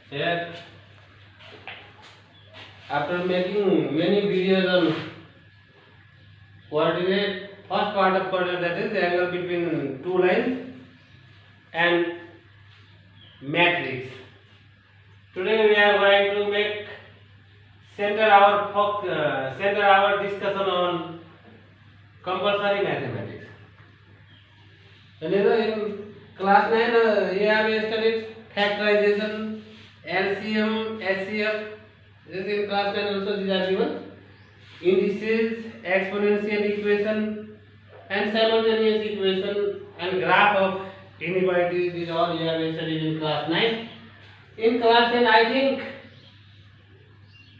Here, after making many videos on coordinate, first part of coordinate, that is the angle between two lines and matrix. Today we are going to make center our discussion on compulsory mathematics. And in class 9 we have studied factorization, LCM, HCF. This in class 10 also these are given. Indices, exponential equation and simultaneous equation and graph of inequalities. These all you have studied in class 9. In class 10 I think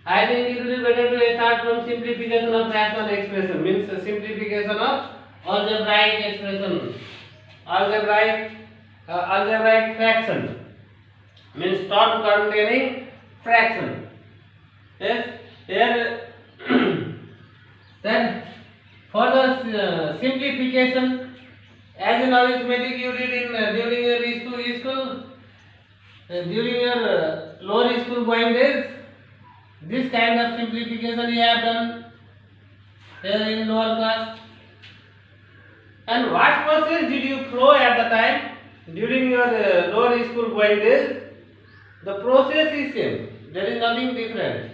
it will be better to start from simplification of rational expression, means simplification of algebraic expression, algebraic fraction, means term containing fraction. Yes, here then for the simplification, as in arithmetic you did in during your lower school going days, this kind of simplification you have done here in lower class. And what process did you follow at the time during your lower school going days? The process is same. There is nothing different.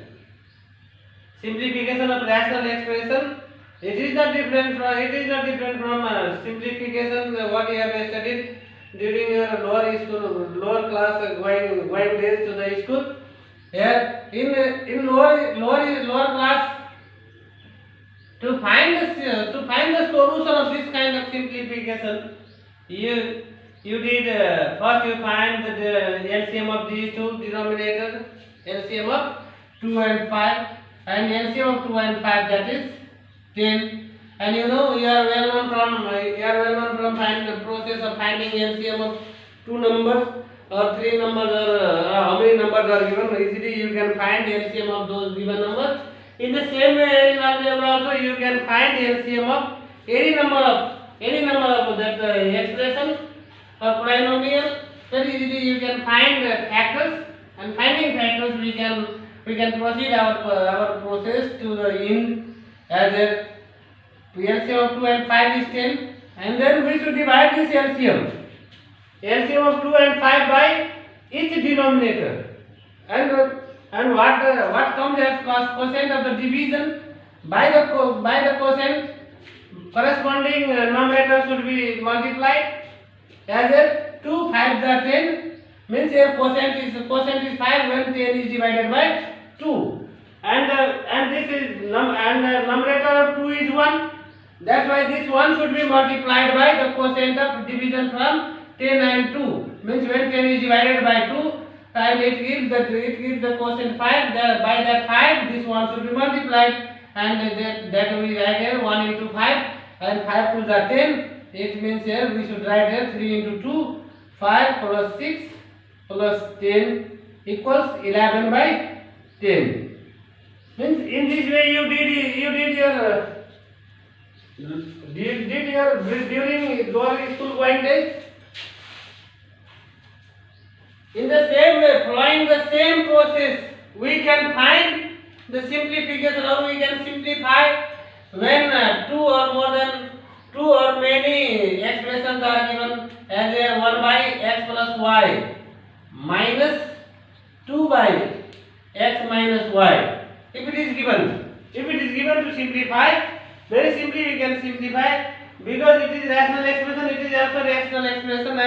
Simplification of rational expression. It is not different from simplification what you have studied during your lower class going days to the school. Here in lower class, to find the solution of this kind of simplification, you did first you find the LCM of these two denominators, LCM of 2 and 5, and LCM of 2 and 5, that is 10. And you know you are well known from find the process of finding LCM of two numbers or three numbers, or how many numbers are given. Easily you can find LCM of those given numbers. In the same way in algebra also you can find LCM of any number of that expression or polynomial. Very easily you can find factors, and finding factors we can proceed our process to the end, as a LCM of 2 and 5 is 10, and then we should divide this LCM of 2 and 5 by each denominator, and what comes as quotient of the division by the quotient, corresponding numerator should be multiplied, as a 2 5 are 10, means here quotient is 5 when 10 is divided by 2, and this is numerator of 2 is 1. That's why this one should be multiplied by the quotient of division from 10 and 2, means when 10 is divided by 2 and it gives the quotient 5, by that 5 this one should be multiplied, and that we write here 1 into 5, and 5 to the 10. It means here we should write here 3 into 2, 5 plus 6 plus 10 equals 11 by 10. Means in this way you did your during lower school going days. In the same way, following the same process, we can find the simplification, or we can simplify when two or many expressions are given, as a 1 by x plus y minus 2 by x minus y. If it is given to simplify, very simply we can simplify, because it is rational expression, it is also rational expression,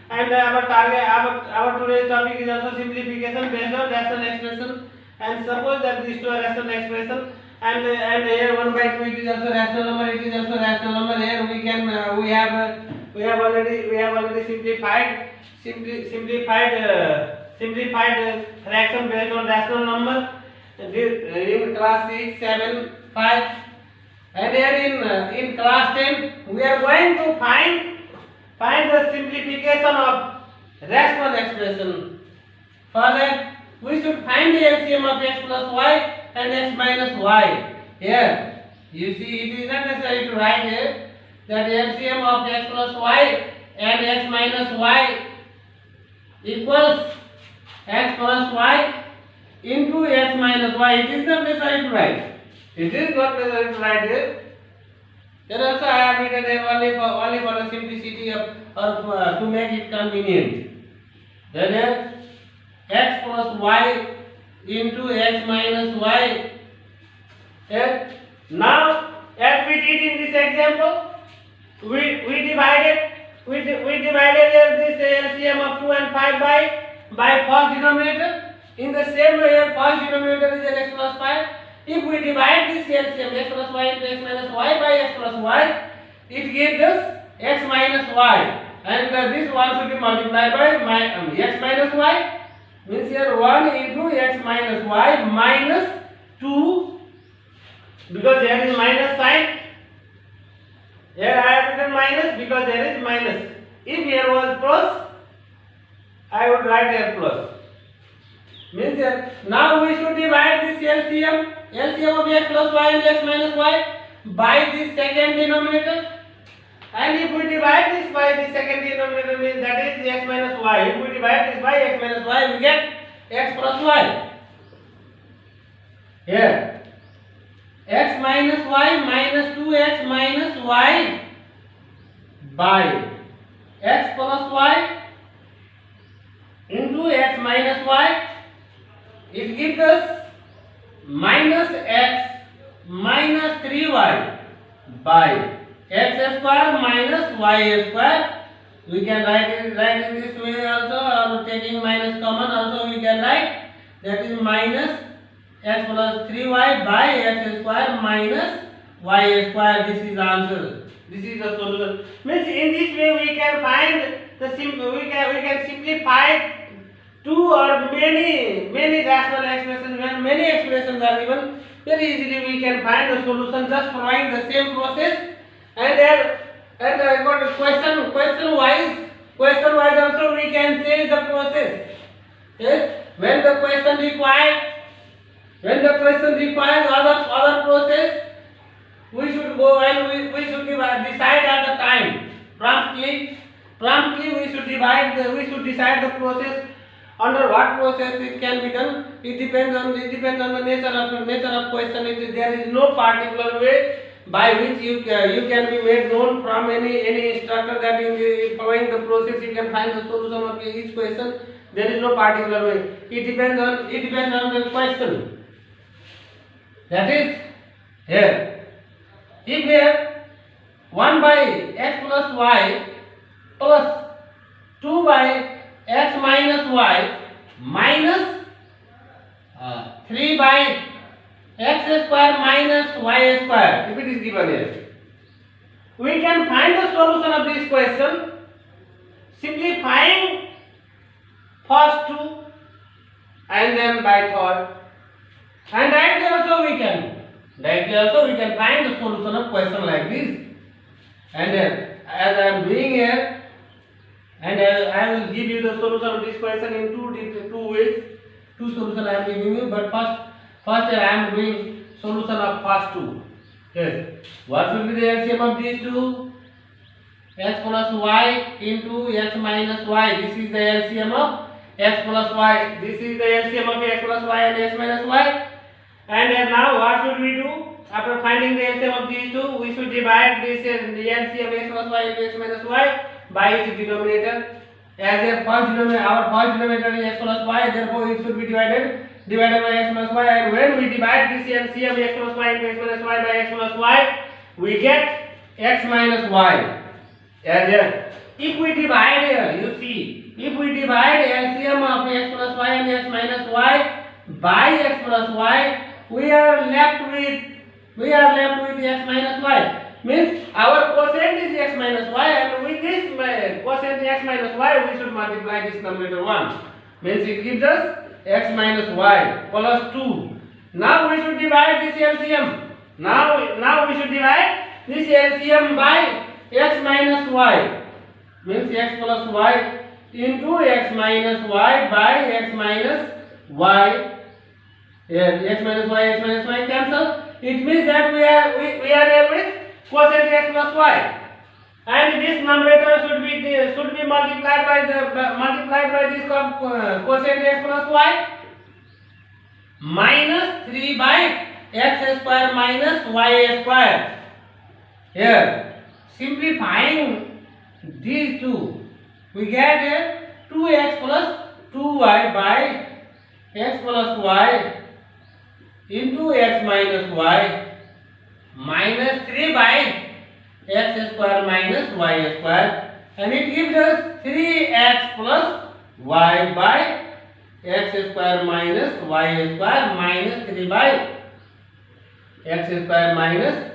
and our today's topic is also simplification based on rational expression. And suppose that these two are rational expression, and here 1 by 2 it is also rational number, it is also rational number. Here we have already simplified fraction based on rational number in class 6, 7, 5, and here in class 10 we are going to find the simplification of rational expression. For that we should find the LCM of x plus y and x minus y. Here you see it is not necessary to write here that LCM of x plus y and x minus y equals x plus y into x minus y. It is not necessary to write. It is not necessary to write here. Then also I have written it only for the simplicity of or to make it convenient. Then x plus y into x minus y. Now as we did in this example, we divided this LCM of 2 and 5 by first denominator. In the same way, first denominator is x plus 5. If we divide this LCM x plus y into x minus y by x plus y, it gives us x minus y, and this one should be multiplied by x minus y. Means here 1 into x minus y minus 2, because there is minus sign. Here I have written minus because there is minus. If here was plus, I would write here plus. Means here, now we should divide this LCM of x plus y and x minus y by this second denominator. And if we divide this by the second denominator, means that is x minus y. If we divide this by x minus y, we get x plus y. Here, x minus y minus 2x minus y by x plus y into x minus y. It gives us minus x minus 3y by x square minus y square. We can write in this way also, or taking minus common also we can write, that is minus x plus 3y by x square minus y square. This is the answer. This is the solution. Means in this way we can find the we can simplify two or many rational expressions. When many expressions are given, very easily we can find the solution just following the same process. And question wise also we can change the process. Yes, when the question requires other process, we should go and we should decide at the time promptly. We should decide the process. Under what process it can be done, it depends on the nature of question. There is no particular way by which you can be made known from any instructor that in following the process you can find the solution of each question. There is no particular way. It depends on the question. That is here. If here 1 by x plus y plus 2 by x minus y minus 3 by x square minus y square, if it is given here, we can find the solution of this question simplifying first two and then by third, and directly also we can find the solution of question like this. And then as I am doing here, and I will give you the solution of this question in two ways. Two solutions I am giving you, but first I am doing solution of first two. Yes. What will be the LCM of these two? X plus y into x minus y. This is the LCM of x plus y. This is the LCM of x plus y and x minus y. And now what should we do? After finding the LCM of these two, we should divide this the LCM x plus y into x minus y by its denominator. As a our first denominator is x plus y, therefore it should be divided by x plus y. And when we divide this LCM x plus y into x minus y by x plus y, we get x minus y. As if we divide here, you see, if we divide LCM of x plus y and x minus y by x plus y, we are left with x minus y. Means our quotient is x minus y, and with this quotient x minus y, we should multiply this numerator 1. Means it gives us x minus y plus 2. Now we should divide this LCM. Now we should divide this LCM by x minus y. Means x plus y into x minus y by x minus y. X minus y cancel. It means that we are here with quotient x plus y, and this numerator should be multiplied by what is called quotient x plus y? Minus 3 by x square minus y square. Here, simplifying these two, we get a 2x plus 2y by x plus y into x minus y minus 3 by x square minus y square, and it gives us 3x plus y by x square minus y square minus 3 by x square minus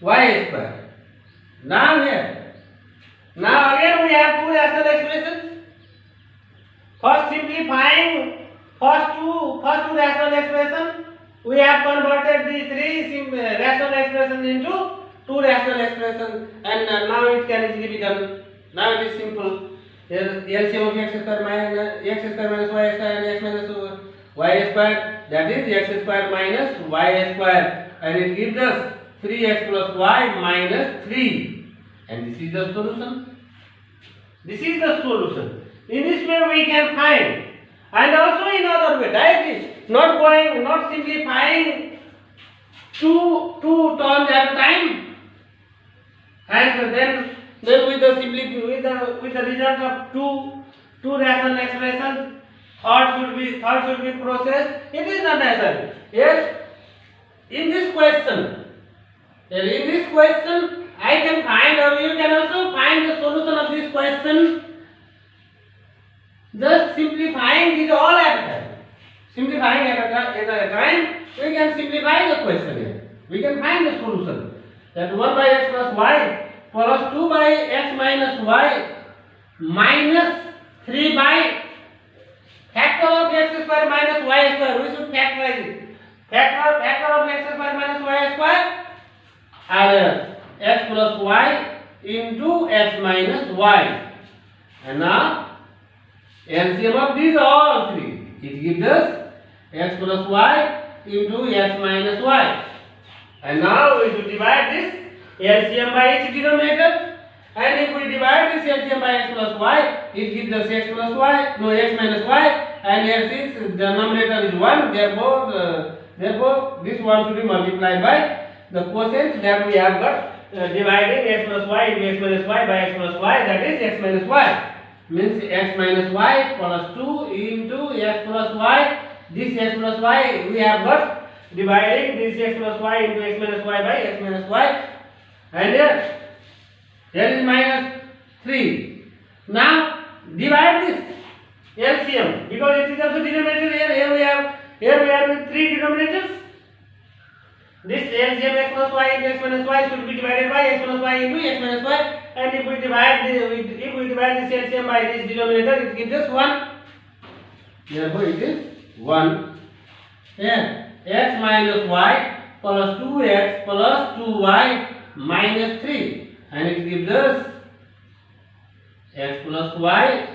y square. Now here, now again we have two rational expressions. First simplifying first two rational expressions, we have converted these three rational expressions into two rational expressions, and now it can easily be done. Now it is simple. LCM of x square minus y square and x minus y square, that is x square minus y square, and it gives us 3x plus y minus 3, and this is the solution. This is the solution. In this way we can find, and also in other way, directly, not simplifying two terms at a time, and then with the result of two rational expressions, third should be processed. It is not necessary. Yes, in this question I can find, or you can also find the solution of this question. Just simplifying is all at a time. Simplifying at a time, we can simplify the question here. We can find the solution. That 1 by x plus y plus 2 by x minus y minus 3 by factor of x square minus y square. We should factorize it. Factor of x square minus y square are x plus y into x minus y. And now LCM of these all three, it gives us x plus y into x minus y. And now we should divide this LCM by each denominator, and if we divide this LCM by x plus y, it gives us x minus y, and here since the denominator is 1, therefore this one should be multiplied by the quotient that we have got, dividing x plus y into x minus y by x plus y, that is x minus y. Means x minus y plus 2 into x plus y. This x plus y we have got, dividing this x plus y into x minus y by x minus y, and here is minus 3. Now divide this LCM, because it is also denominator. Here we have with three denominators. This LCM x plus y into x minus y should be divided by x plus y into x minus y, and if we divide this LCM by this denominator, it gives us 1. Therefore it is 1. Here x minus y plus 2x plus 2y minus 3, and it gives us x plus y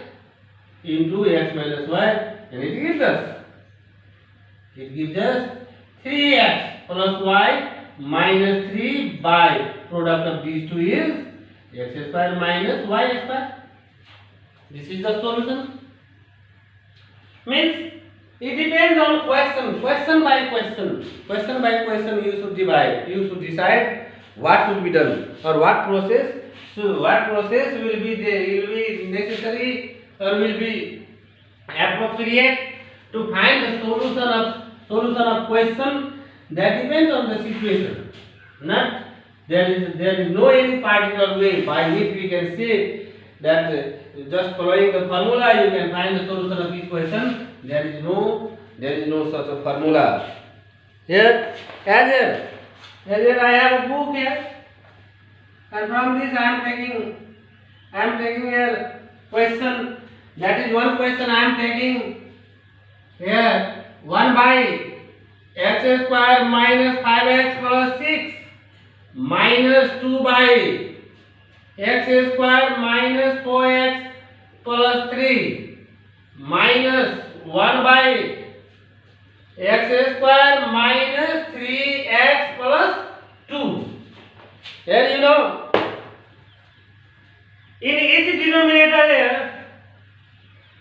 into x minus y, and it gives us 3x plus y minus 3 by product of these two is x square minus y square. This is the solution. Means it depends on question by question you should divide. You should decide what should be done, or what process will be necessary or will be appropriate to find the solution of question. That depends on the situation. Not there is no any particular way by which we can say that just following the formula you can find the solution of each question. There is no such a formula. Here, as I have a book here, and from this I am taking a question. That is one question I am taking here. 1 by x square minus 5x plus 6 minus 2 by x square minus 4x plus 3 minus 1 by x square minus 3x plus 2. Here you know, in each denominator here,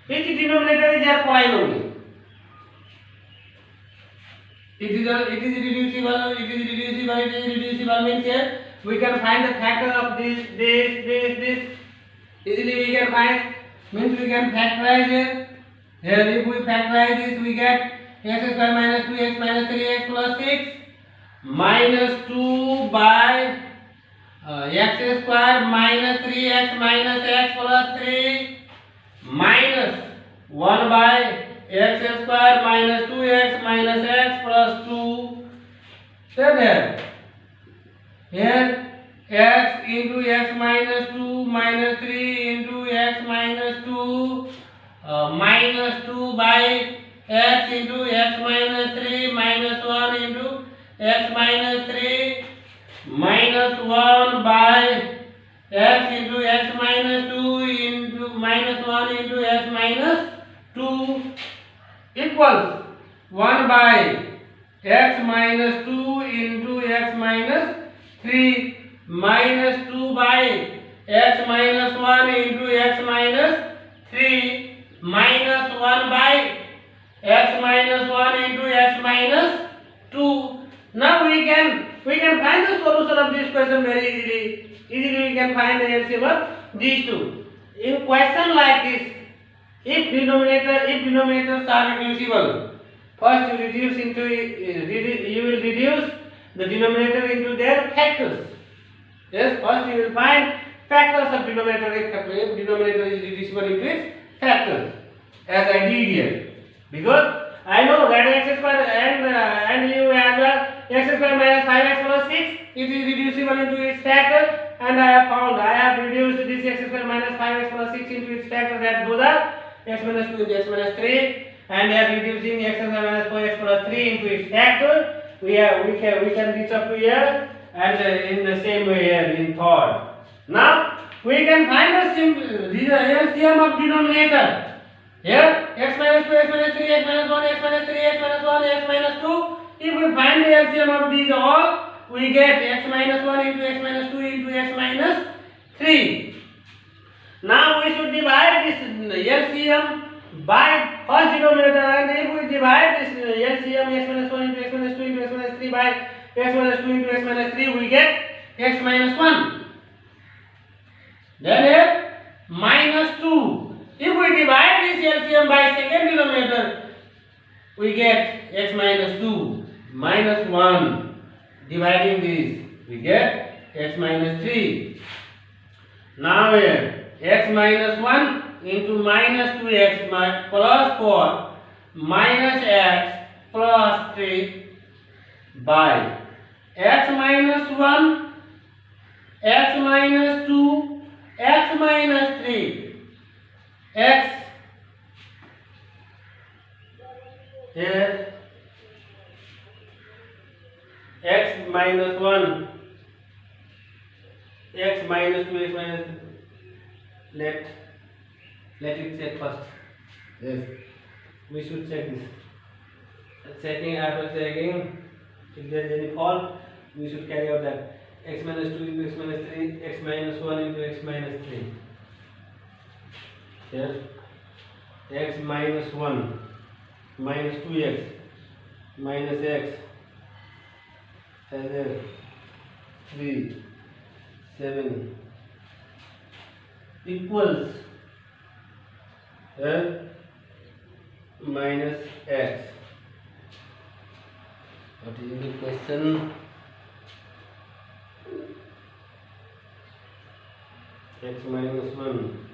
Its denominator is a polynomial. It is reducible. Means here we can find the factor of this. Easily we can find. Means we can factorize here. Here if we factorize this, we get x square minus 2x minus 3x plus 6 minus 2 by x square minus 3x minus x plus 3 minus 1 by x square minus 2x minus x plus 2. Then here x into x minus 2 minus 3 into x minus 2 minus 2 by x into x minus 3 minus 1 into x minus 3 minus 1 by x into x minus 2 into minus 1 into x minus 2 equals 1 by x minus 2 into x minus 3 minus 2 by x minus 1 into x minus 3 minus 1 by x minus 1 into x minus 2. Now we can find the solution of this question very easily. Easily we can find the LCM of these two. In question like this, if denominators are reducible, first you will reduce the denominator into their factors. Yes, first you will find factors of denominator if denominator is reducible into its factors, as I did here. Because I know that x square and you as well, x square minus 5x plus 6, it is reducible into its factor, and I have reduced this x square minus 5x plus 6 into its factor, that those are x minus 2 into x minus 3, and I am reducing x square minus 4x plus 3 into its factor. We can reach up to here, and in the same way here in third. Now we can find the LCM of denominator. Here x minus 2, x minus 3, x minus 1, x minus 3, x minus 1, x minus 2. If we find the LCM of these all, we get x minus 1 into x minus 2 into x minus 3. Now we should divide this LCM by first denominator, and if we divide this LCM x minus 1 into x minus 2 into x minus 3 by x minus 2 into x minus 3, we get x minus 1. Then here minus 2. If we divide this LCM by second denominator, we get x minus 2 minus 1. Dividing this, we get x minus 3. Now here x minus 1 into minus 2x plus 4 minus x plus 3 by x minus 1, x minus 2, x minus 3. X here x minus 1, x minus 2, x minus 3. Let it check first. Yes, we should check this. After checking, if there is any fault, we should carry out that x minus 2 into x minus 3, x minus 1 into x minus 3. Here x minus 1 minus 2x minus x, and then 3 7 equals minus x. What is the question? X minus 1.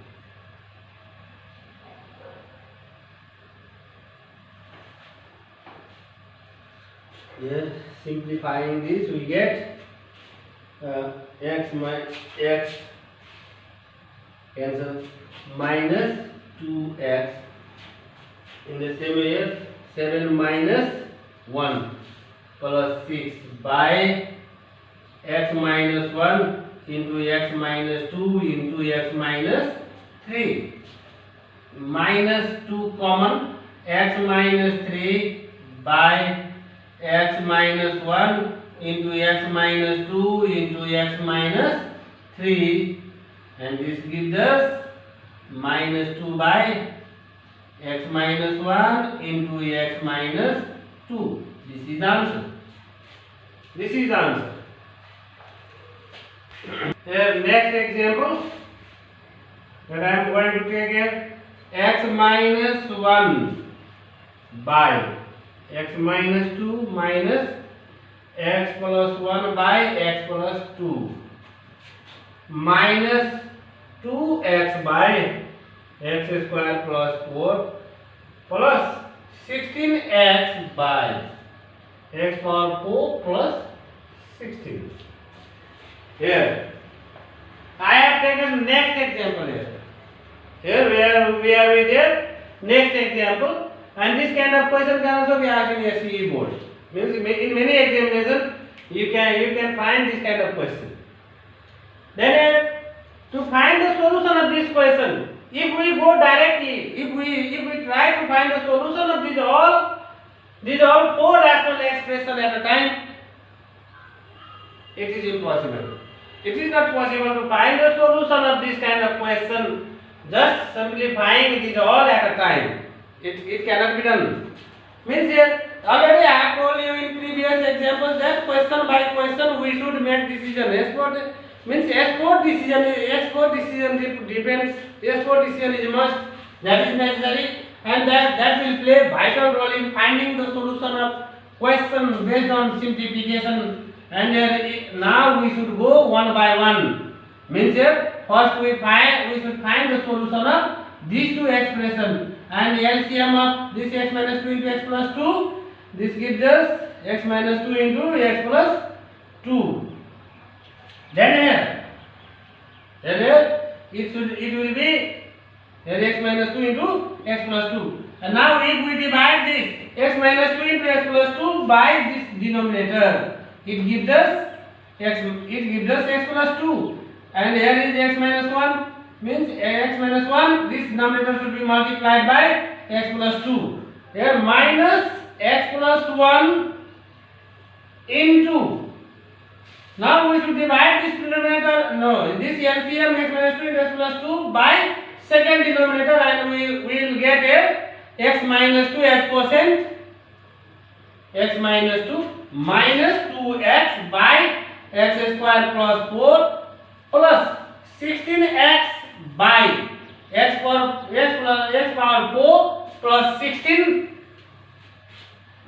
Here, simplifying this, we get x cancel minus 2x. In the same way, 7 minus 1 plus 6 by x minus 1 into x minus 2 into x minus 3. Minus 2 common, x minus 3 by x minus 1 into x minus 2 into x minus 3, and this gives us minus 2 by x minus 1 into x minus 2. This is the answer. This is the answer. Here next example that I am going to take here, x minus 1 by x minus 2 minus x plus 1 by x plus 2 minus 2x by x square plus 4 plus 16x by x power 4 plus 16. Here I have taken next example here. Here we are with here next example, and this kind of question can also be asked in a CE board. Means in many examinations you can find this kind of question. Then to find the solution of this question, if we go directly, if we try to find the solution of these all four rational expressions at a time, it is impossible. It is not possible to find the solution of this kind of question just simplifying these all at a time. It cannot be done. Means here already I have told you in previous examples that question by question we should make decision. S4 means S4 decision depends. S4 decision is must. That is necessary, and that will play vital role in finding the solution of question based on simplification. And now we should go one by one. Means here first we should find the solution of these two expressions, and LCM of this x minus 2 into x plus 2. This gives us x minus 2 into x plus 2. Then here it will be x minus 2 into x plus 2. And now if we divide this x minus 2 into x plus 2 by this denominator, it gives us x plus 2, and here is x minus 1, means x minus 1, this denominator should be multiplied by x plus 2. Here minus x plus 1 into, now we should divide this denominator, this LCM x minus 2 into x plus 2 by second denominator, and we will get a x minus 2 as quotient, x minus 2 minus 2x by x square plus 4 plus 16x by x power 4 plus 16.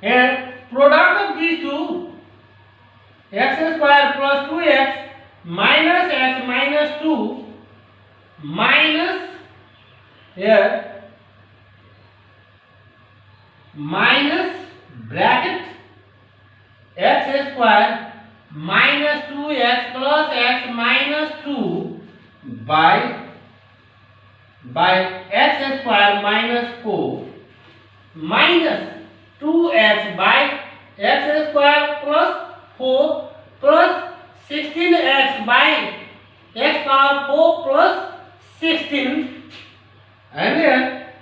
Here product of these two, x square plus 2x minus x minus 2 minus here minus bracket x square minus 2x plus x minus 2 by x square minus 4 minus 2x by x square plus 4 plus 16x by x power 4 plus 16, and here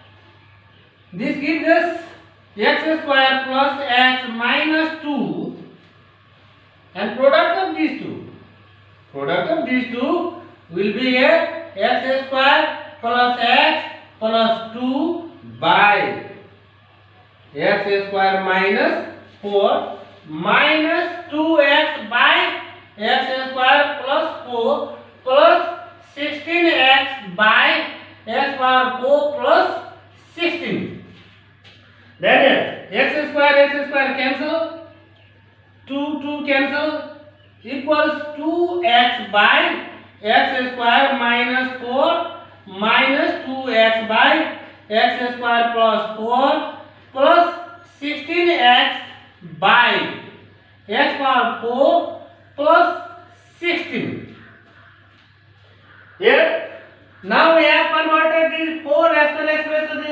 this gives us x square plus x minus 2, and product of these two will be a x square plus x plus 2 by x square minus 4 minus 2x by x square plus 4 plus 16x by x power 4 plus 16. Then x square cancel, 2 cancel, equals 2x by x square minus 4 minus 2x by x square plus 4 plus 16x by x power 4 plus 16. Here now we have converted these four rational expressions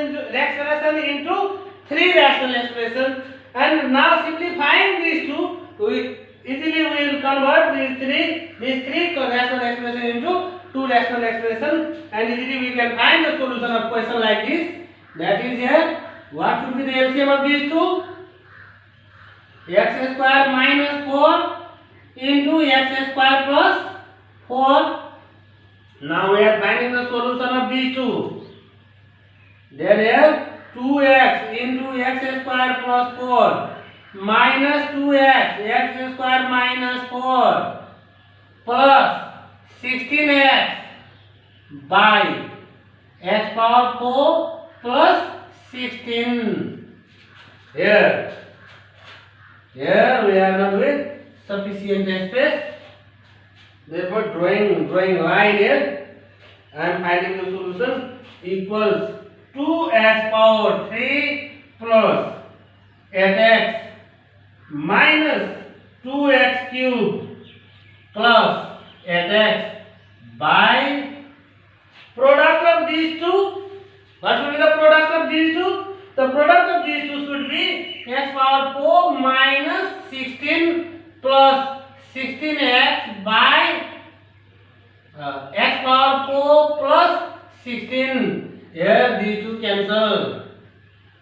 into three rational expressions, and now simplifying these two, we will convert these three rational expressions into two rational expressions, and easily we can find the solution of question like this. That is here, what should be the LCM of these two? X square minus 4 into x square plus 4. Now we are finding the solution of these two. Then here 2x into x square plus 4 minus 2x x square minus 4 plus 16x by x power 4 plus 16. Here we are not with sufficient space. Therefore, drawing line here. I am finding the solution equals 2x power 3 plus 8x minus 2x cube plus 8x by product of these two. What should be the product of these two? The product of these two should be x power 4 minus 16 plus 16x by x power 4 plus 16. Here these two cancel.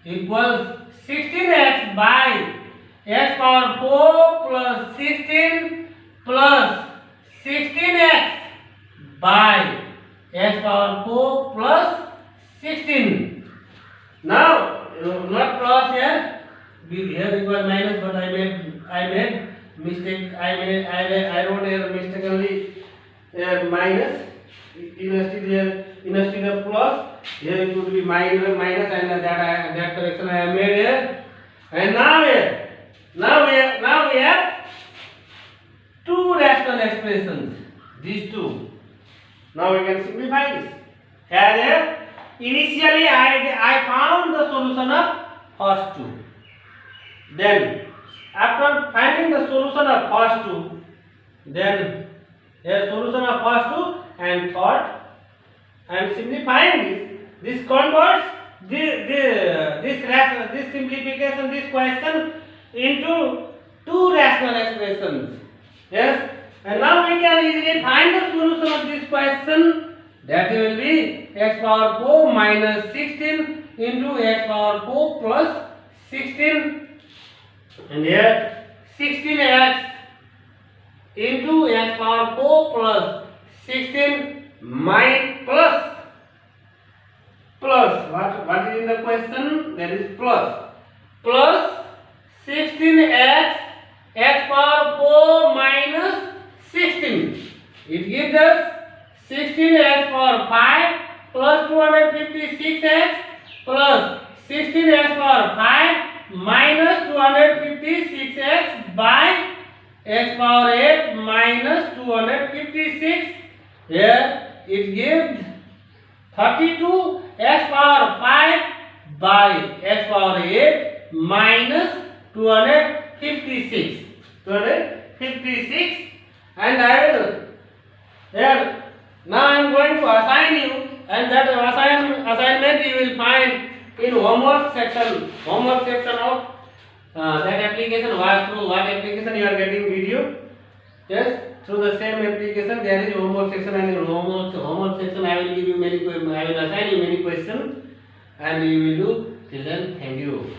Equals 16x by x power 4 plus 16 plus 16x by x power 4 plus 16. Now, not plus here. Here it was minus, but I made mistake. I wrote here mistakenly minus. Instead of plus, here it would be minus, and that correction I have made here. And now we have two rational expressions. These two. Now we can simplify this. Here, initially I found the solution of first two. Then after finding the solution of first two, then here solution of first two and third, I am simplifying this. This converts this simplification, this question into two rational expressions. Yes, and now we can easily find the solution of this question. That will be x power 4 minus 16 into x power 4 plus 16, and here 16x into x power 4 plus 16 plus what is in the question? That is plus 16x x power 4 minus 16. It gives us 16x power 5 plus 256x plus 16x power 5 minus 256x by x power 8 minus 256. Here it gives 32 x power 5 by x power 8 minus 256. And I will here. Now I am going to assign you, and that assignment you will find in homework section of that application. What application you are getting video? Yes, through the same application there is homework section, and in homework section I will give you I will assign you many questions, and you will do. Till then, thank you.